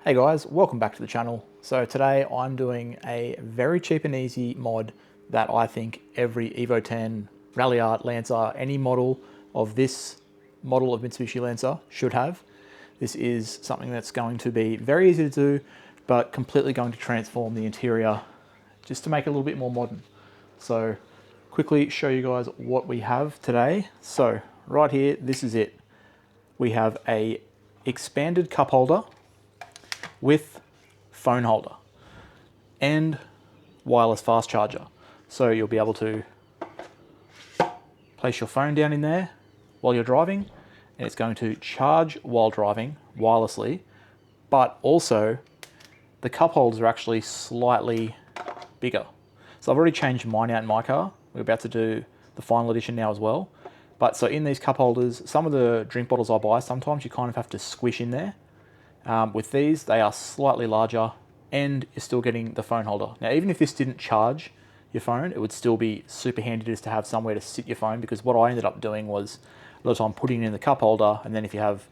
Hey guys, welcome back to the channel. So today I'm doing a very cheap and easy mod that I think every Evo X, Ralliart, Lancer, any model of this model of Mitsubishi Lancer should have. This is something that's going to be very easy to do, but completely going to transform the interior just to make it a little bit more modern. So quickly show you guys what we have today. So right here, this is it. We have a expanded cup holder with phone holder and wireless fast charger. So you'll be able to place your phone down in there while you're driving, and it's going to charge while driving wirelessly, but also the cup holders are actually slightly bigger. So I've already changed mine out in my car. We're about to do the final edition now as well. But so in these cup holders, some of the drink bottles I buy, sometimes you kind of have to squish in there. With these, they are slightly larger and you're still getting the phone holder. Now, even if this didn't charge your phone, it would still be super handy just to have somewhere to sit your phone, because what I ended up doing was a lot of time putting it in the cup holder, and then if you have,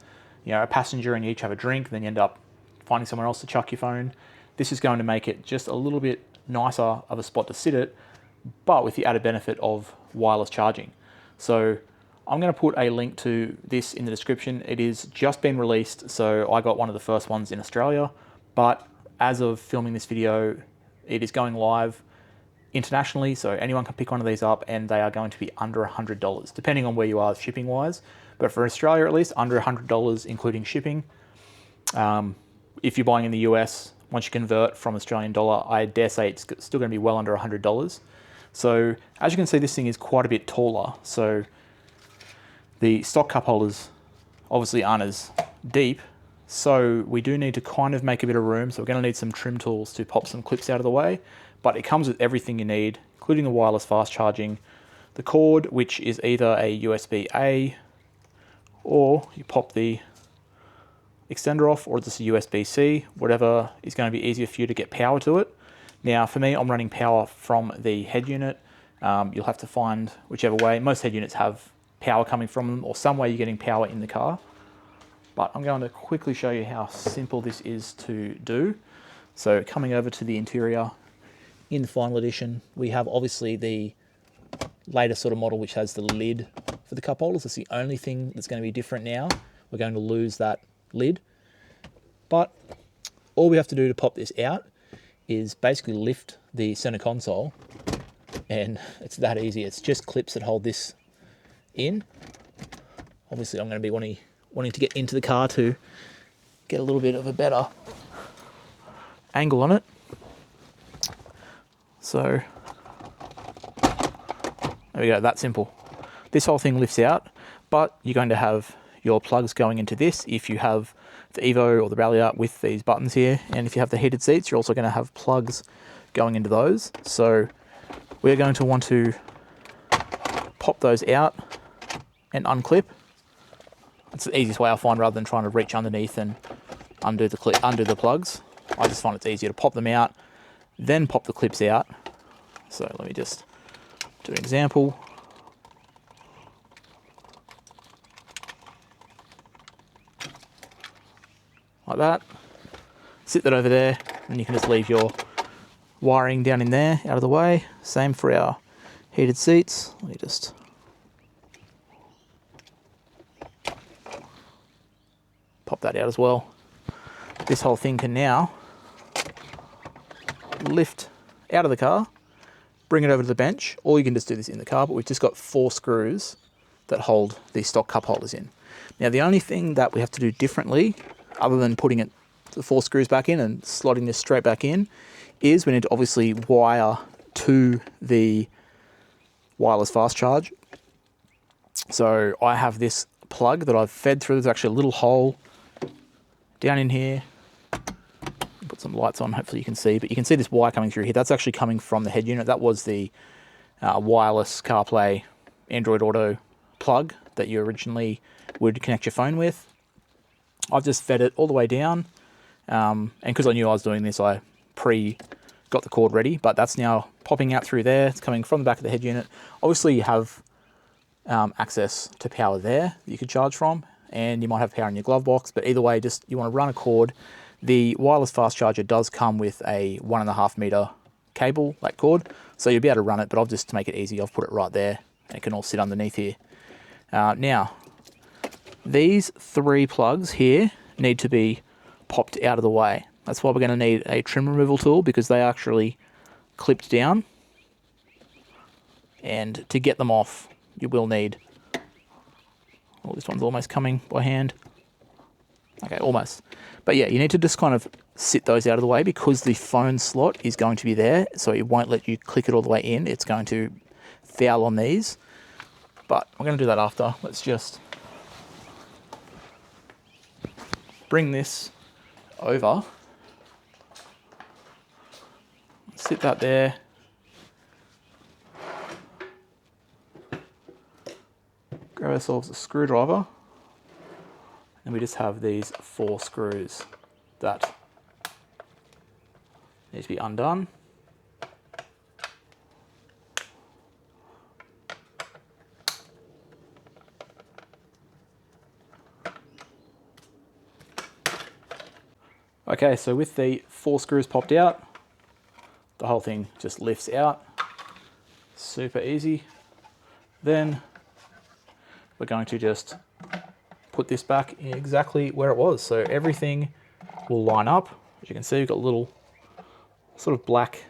a passenger and you each have a drink, then you end up finding somewhere else to chuck your phone. This is going to make it just a little bit nicer of a spot to sit it, but with the added benefit of wireless charging. So I'm going to put a link to this in the description. It is just been released, so I got one of the first ones in Australia, but as of filming this video, it is going live internationally, so anyone can pick one of these up, and they are going to be under $100, depending on where you are shipping wise. But for Australia, at least, under $100, including shipping. If you're buying in the US, once you convert from Australian dollar, I dare say it's still going to be well under $100. So as you can see, this thing is quite a bit taller. So the stock cup holders obviously aren't as deep, so we do need to kind of make a bit of room. So we're going to need some trim tools to pop some clips out of the way, but it comes with everything you need, including the wireless fast charging, the cord, which is either a USB-A, or you pop the extender off, or just a USB-C, whatever is going to be easier for you to get power to it. Now for me, I'm running power from the head unit. You'll have to find whichever way. Most head units have power coming from them, or some way you're getting power in the car. But I'm going to quickly show you how simple this is to do. So coming over to the interior, in the final edition, we have obviously the latest sort of model, which has the lid for the cup holders. That's the only thing that's going to be different now. We're going to lose that lid. But all we have to do to pop this out is basically lift the center console, and it's that easy. It's just clips that hold this in. Obviously I'm going to be wanting to get into the car to get a little bit of a better angle on it. So there we go, that simple. This whole thing lifts out, but you're going to have your plugs going into this if you have the Evo or the Ralliart with these buttons here, and if you have the heated seats, you're also going to have plugs going into those. So we're going to want to pop those out and unclip. It's the easiest way I find, rather than trying to reach underneath and undo the plugs. I just find it's easier to pop them out, then pop the clips out. So let me just do an example. Like that. Sit that over there, and you can just leave your wiring down in there out of the way. Same for our heated seats. Let me just pop that out as well. This whole thing can now lift out of the car, bring it over to the bench, or you can just do this in the car, but we've just got 4 screws that hold these stock cup holders in. Now the only thing that we have to do differently, other than putting the 4 screws back in and slotting this straight back in, is we need to obviously wire to the wireless fast charge. So I have this plug that I've fed through. There's actually a little hole down in here. Put some lights on, hopefully you can see, but you can see this wire coming through here. That's actually coming from the head unit. That was the wireless CarPlay Android Auto plug that you originally would connect your phone with. I've just fed it all the way down, and because I knew I was doing this, I got the cord ready, but that's now popping out through there. It's coming from the back of the head unit. Obviously you have access to power there that you could charge from, and you might have power in your glove box, but either way, just you want to run a cord The wireless fast charger does come with a 1.5 meter cable, like cord, so you'll be able to run it, but just to make it easy, I've put it right there, and it can all sit underneath here. Now, these 3 plugs here need to be popped out of the way. That's why we're going to need a trim removal tool, because they are actually clipped down. And to get them off, you will need... Oh, this one's almost coming by hand. Okay, almost. But yeah, you need to just kind of sit those out of the way, because the phone slot is going to be there, so it won't let you click it all the way in. It's going to foul on these. But we're going to do that after. Let's just bring this over. Sit that there. Grab ourselves a screwdriver. And we just have these 4 screws that need to be undone. Okay, so with the 4 screws popped out, the whole thing just lifts out. Super easy. Then we're going to just put this back in exactly where it was. So everything will line up. As you can see, we've got little sort of black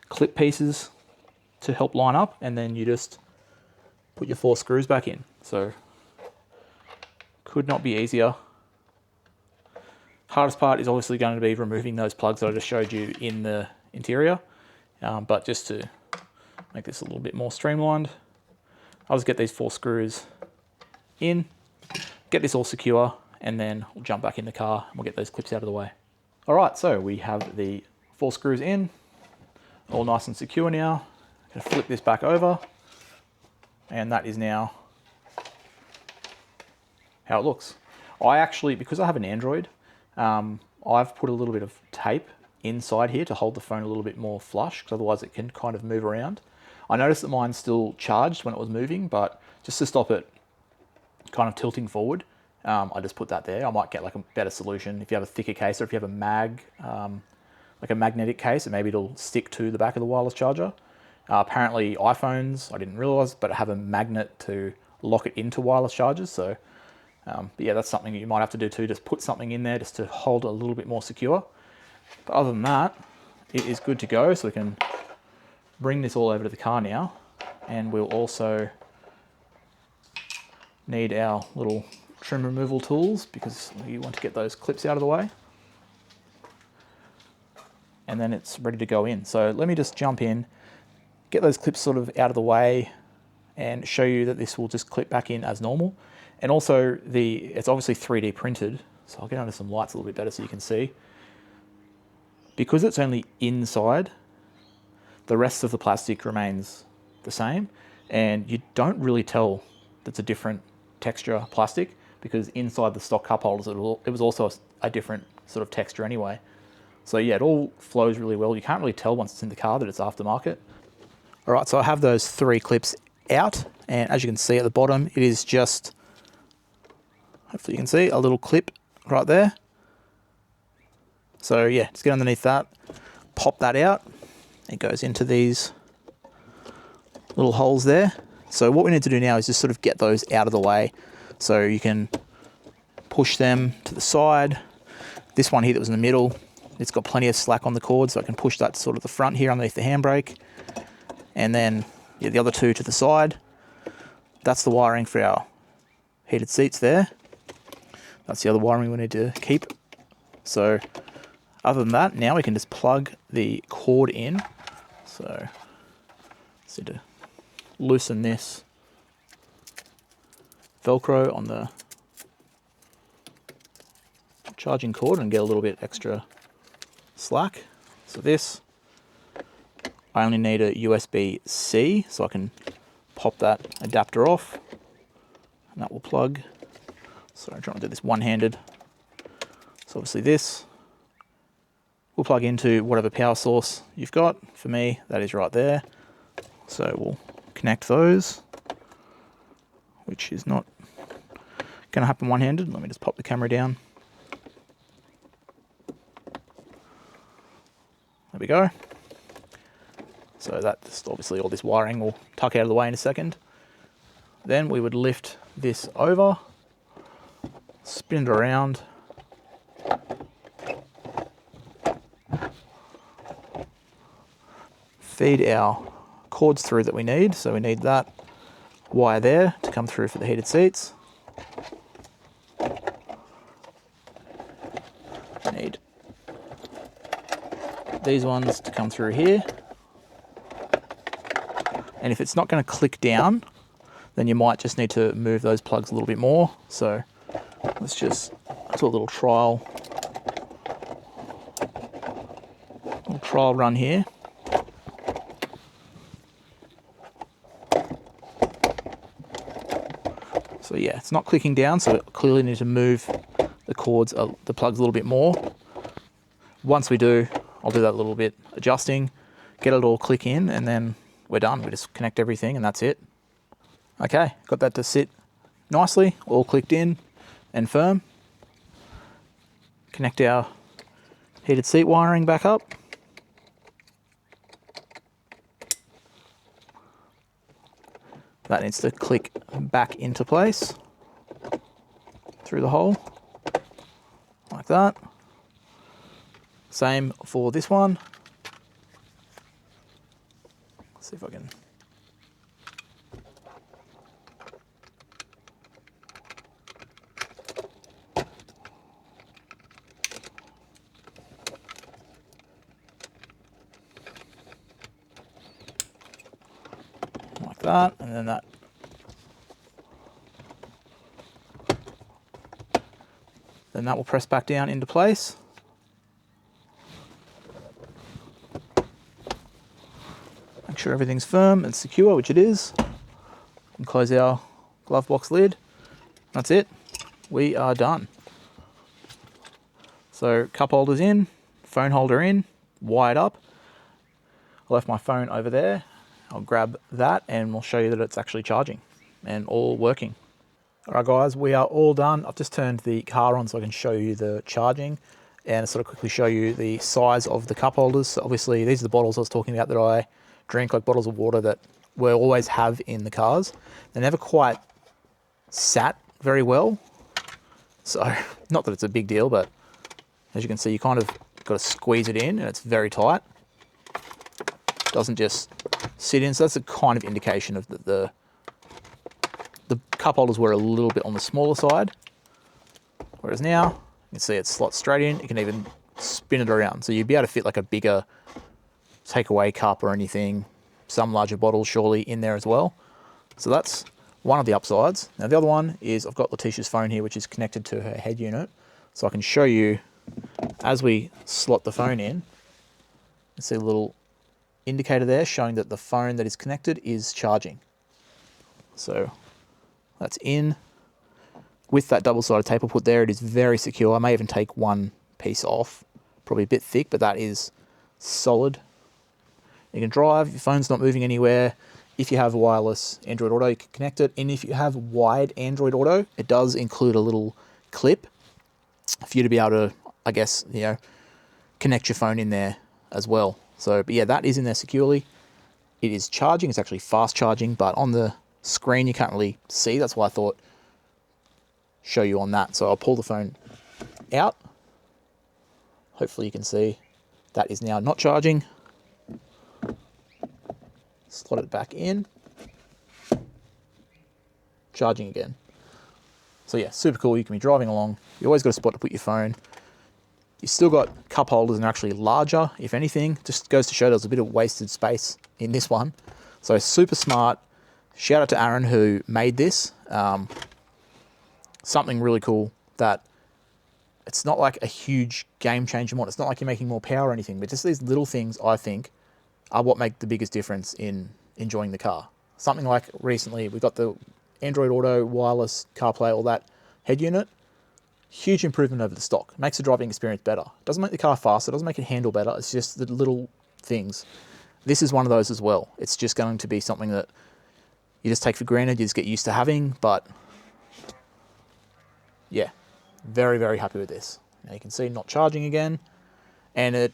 clip pieces to help line up, and then you just put your 4 screws back in. So could not be easier. Hardest part is obviously going to be removing those plugs that I just showed you in the interior. But just to make this a little bit more streamlined, I'll just get these 4 screws in, get this all secure, and then we'll jump back in the car and we'll get those clips out of the way. All right, so we have the 4 screws in, all nice and secure now. I'm gonna flip this back over, and that is now how it looks. I actually, because I have an Android, I've put a little bit of tape inside here to hold the phone a little bit more flush, because otherwise it can kind of move around. I noticed that mine's still charged when it was moving, but just to stop it kind of tilting forward, I just put that there. I might get like a better solution if you have a thicker case, or if you have a like a magnetic case, and maybe it'll stick to the back of the wireless charger. Apparently iPhones, I didn't realize, but have a magnet to lock it into wireless chargers. So, but yeah, that's something that you might have to do too. Just put something in there just to hold it a little bit more secure. But other than that, it is good to go. So we can bring this all over to the car now, and we'll also need our little trim removal tools, because you want to get those clips out of the way. And then it's ready to go in. So let me just jump in, get those clips sort of out of the way, and show you that this will just clip back in as normal. And also it's obviously 3D printed, so I'll get under some lights a little bit better so you can see. Because it's only inside, the rest of the plastic remains the same, and you don't really tell that's a different texture plastic, because inside the stock cup holders it was also a different sort of texture anyway. So yeah, it all flows really well. You can't really tell once it's in the car that it's aftermarket. All right, so I have those 3 clips out, and as you can see at the bottom, it is just, hopefully you can see, a little clip right there. So yeah, just get underneath that, pop that out. It goes into these little holes there. So what we need to do now is just sort of get those out of the way. So you can push them to the side. This one here that was in the middle, it's got plenty of slack on the cord, so I can push that to sort of the front here underneath the handbrake. And then yeah, the other 2 to the side. That's the wiring for our heated seats there. That's the other wiring we need to keep. So other than that, now we can just plug the cord in. So just need to loosen this Velcro on the charging cord and get a little bit extra slack. So this, I only need a USB-C, so I can pop that adapter off, and that will plug. So I'm trying to do this one-handed. So obviously this will plug into whatever power source you've got. For me, that is right there. So we'll connect those, which is not going to happen one-handed. Let me just pop the camera down. we go. So that's obviously all this wiring will tuck out of the way in a second. Then we would lift this over, spin it around, feed our cords through that we need. So we need that wire there to come through for the heated seats. We need these ones to come through here. And if it's not going to click down, then you might just need to move those plugs a little bit more. So let's just do a little trial run here. So yeah, it's not clicking down, so clearly need to move the cords, the plugs a little bit more. Once we do, I'll do that a little bit adjusting, get it all click in, and then we're done. We just connect everything and that's it. Okay, got that to sit nicely, all clicked in and firm. Connect our heated seat wiring back up. That needs to click back into place through the hole, like that. Same for this one. Let's see if I can. Like that, and then that. Then that will press back down into place. Make sure everything's firm and secure, which it is. And close our glove box lid. That's it. We are done. So cup holders in, phone holder in, wired up. I left my phone over there. I'll grab that and we'll show you that it's actually charging and all working. All right guys, we are all done. I've just turned the car on so I can show you the charging and sort of quickly show you the size of the cup holders. So obviously these are the bottles I was talking about that I drink, like bottles of water that we always have in the cars. They never quite sat very well. So not that it's a big deal, but as you can see, you kind of got to squeeze it in and it's very tight. Doesn't just sit in. So that's a kind of indication of the cup holders were a little bit on the smaller side. Whereas now, you can see it slots straight in. You can even spin it around. So you'd be able to fit like a bigger takeaway cup or anything, some larger bottles surely in there as well. So that's one of the upsides. Now the other one is I've got Letitia's phone here, which is connected to her head unit. So I can show you as we slot the phone in, you see a little indicator there showing that the phone that is connected is charging. So that's in. With that double-sided tape I put there, it is very secure. I may even take one piece off, probably a bit thick, but that is solid. You can drive, your phone's not moving anywhere. If you have wireless Android Auto, you can connect it. And if you have wired Android Auto, it does include a little clip for you to be able to, I guess, you know, connect your phone in there as well. So, but yeah, that is in there securely. It is charging. It's actually fast charging, but on the screen you can't really see. That's why I thought show you on that. So I'll pull the phone out. Hopefully you can see that is now not charging. Slot it back in. Charging again. So yeah, super cool. You can be driving along. You always got a spot to put your phone. You still got cup holders and actually larger, if anything. Just goes to show there's a bit of wasted space in this one. So super smart. Shout out to Aaron who made this. Something really cool that it's not like a huge game changer mod. It's not like you're making more power or anything, but just these little things I think are what make the biggest difference in enjoying the car. Something like recently we got the Android Auto, wireless, CarPlay, all that head unit. Huge improvement over the stock. Makes the driving experience better. Doesn't make the car faster, doesn't make it handle better. It's just the little things. This is one of those as well. It's just going to be something that you just take for granted, you just get used to having, but yeah, very, very happy with this. Now you can see not charging again, and it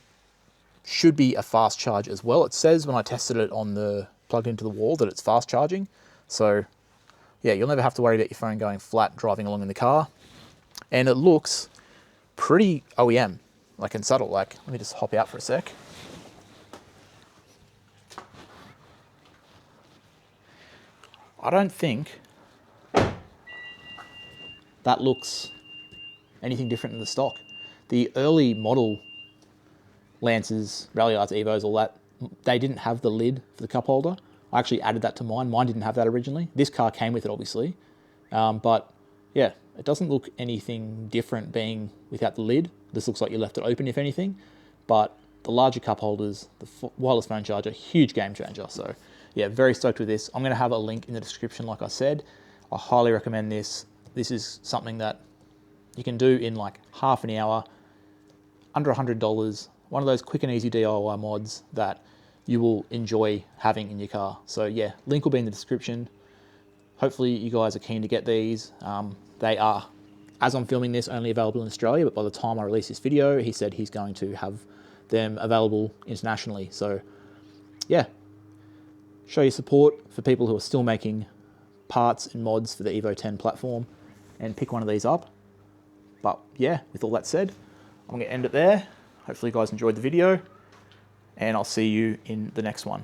should be a fast charge as well. It says when I tested it on the plugged into the wall that it's fast charging. So yeah, you'll never have to worry about your phone going flat driving along in the car. And it looks pretty OEM, like, and subtle. Like, let me just hop out for a sec. I don't think that looks anything different than the stock. The early model Lancers, Ralliarts, Evos, all that, they didn't have the lid for the cup holder. I actually added that to mine. Mine didn't have that originally. This car came with it, obviously. But yeah, it doesn't look anything different being without the lid. This looks like you left it open, if anything. But the larger cup holders, the wireless phone charger, huge game changer. So yeah, very stoked with this. I'm going to have a link in the description, like I said. I highly recommend this. This is something that you can do in like half an hour, under $100. One of those quick and easy DIY mods that you will enjoy having in your car. So yeah, link will be in the description. Hopefully you guys are keen to get these. They are, as I'm filming this, only available in Australia, but by the time I release this video, he said he's going to have them available internationally. So yeah, show your support for people who are still making parts and mods for the Evo X platform and pick one of these up. But yeah, with all that said, I'm going to end it there. Hopefully you guys enjoyed the video, and I'll see you in the next one.